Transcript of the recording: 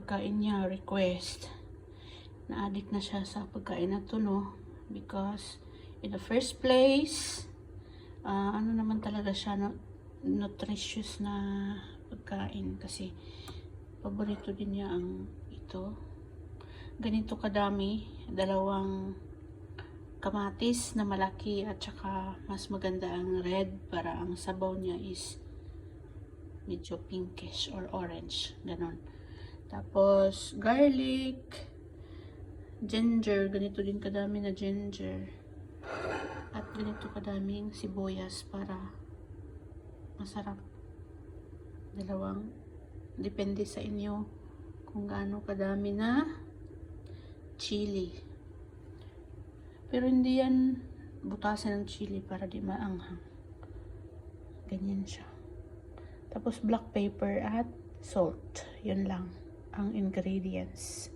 pagkain niya, request. Na-addict na siya sa pagkain na to, no? Because, in the first place, ano naman talaga siya, no? Nutritious na pagkain. Kasi, paborito din niya ang ito. Ganito kadami, 2 kamatis na malaki at saka mas maganda ang red para ang sabaw niya is medyo pinkish or orange, ganon. Tapos garlic, ginger, ganito din kadami na ginger, at ganito kadaming sibuyas para masarap. 2, depende sa inyo kung gaano kadami na chili. Pero hindi yan butasan ng chili para di maanghang. Ganyan siya. Tapos black pepper at salt. Yun lang ang ingredients.